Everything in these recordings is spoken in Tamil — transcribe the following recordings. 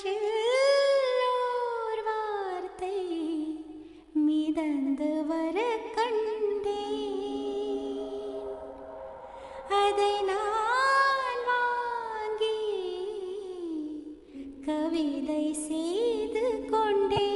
காற்றில் ஓர் வார்த்தை மிதந்து வர கண்டேன். அதை நான் வாங்கி கவிதை செய்து கொண்டேன்.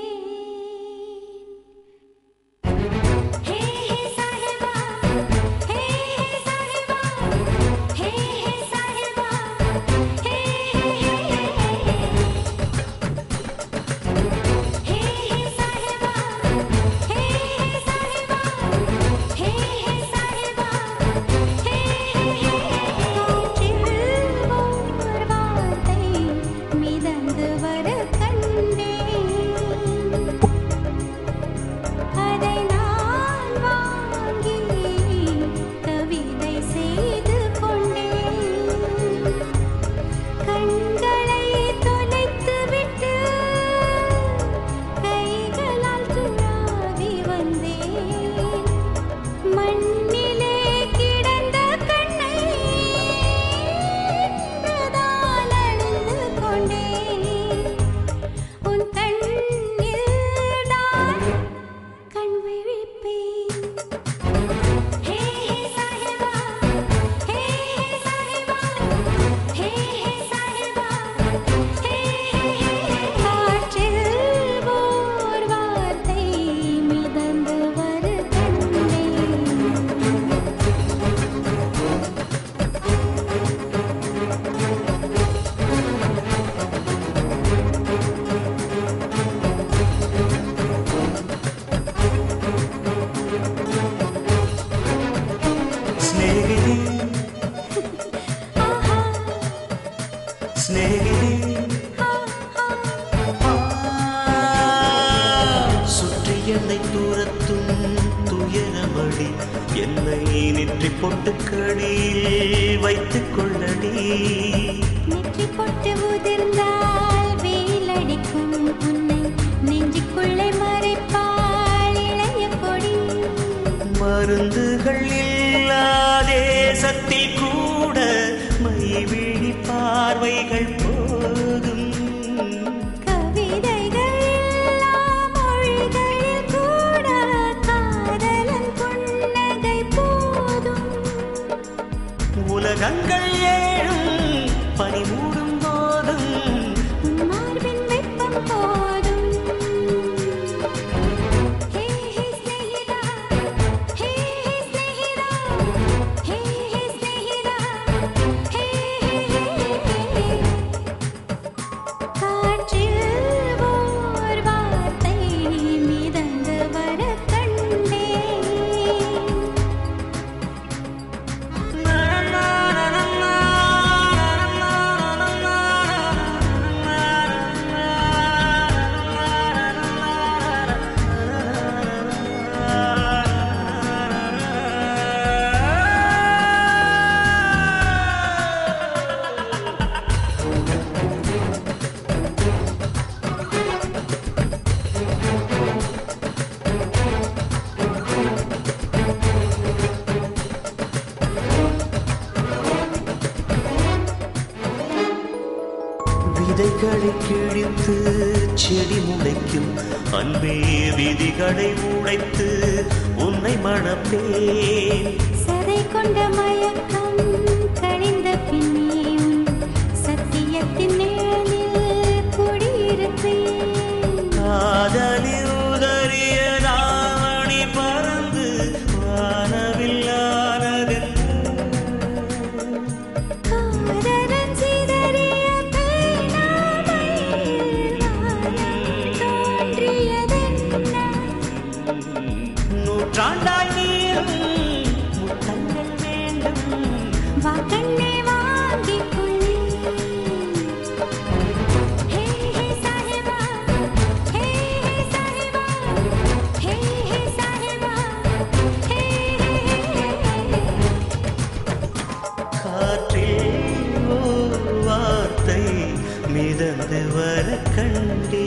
சுற்றி என்னை தூரத்தும் துயரமடி, என்னை நெற்றி பொட்டு கடியில் வைத்துக் கொள்ளடி. நெற்றி பொட்டு உதிர்ந்தால் வெயிலடிக்கும், உன்னை நெஞ்சுக்குள்ளே மறைப்பாள் இளைய கொடி. மருந்துகள் இல்லா தேசத்தில் கூட மைவிழி பார்வைகள் போதும். கவிதைகள் இல்லா மொழிகளில் கூட காதலன் புன்னகை போதும். உலகங்கள் ஏழும் பனிமூடும் போதும் மார்பின் வெப்பம் போதும். ஹே ஹே ஸ்நேகிதா, ஹே ஹே ஸ்நேகிதா, ஹே ஹே ஸ்நேகிதா, ஹே ஹே. காற்றில் ஓர் வார்த்தை மிதந்து வர கண்டேன். விதைகளை கிழித்து செடி முளைக்கும், அன்பே விதிகளை உடைத்து உன்னை மணப்பேன். சதை கொண்ட மயக்கம் கழிந்த பின்னே உன் சத்தியத்தின் நிழலில் குடியிருப்பேன். காதலில் உதறிய தாவணி பறந்து வானவில்லானது. காதலன் சிதறிய பேனாமையில் வானம் தோன்றியதென்ன? நூற்றாண்டாய் நீரும் முத்தங்கள் வேண்டும். வா கண்ணே வாங்கிக் கொள்ளேன். ஹே ஹே சாஹிபா, ஹே ஹே சாஹிபா, ஹே ஹே சாஹிபா, ஹே ஹே. காற்றில் ஓர் வார்த்தை மிதந்து வர கண்டே.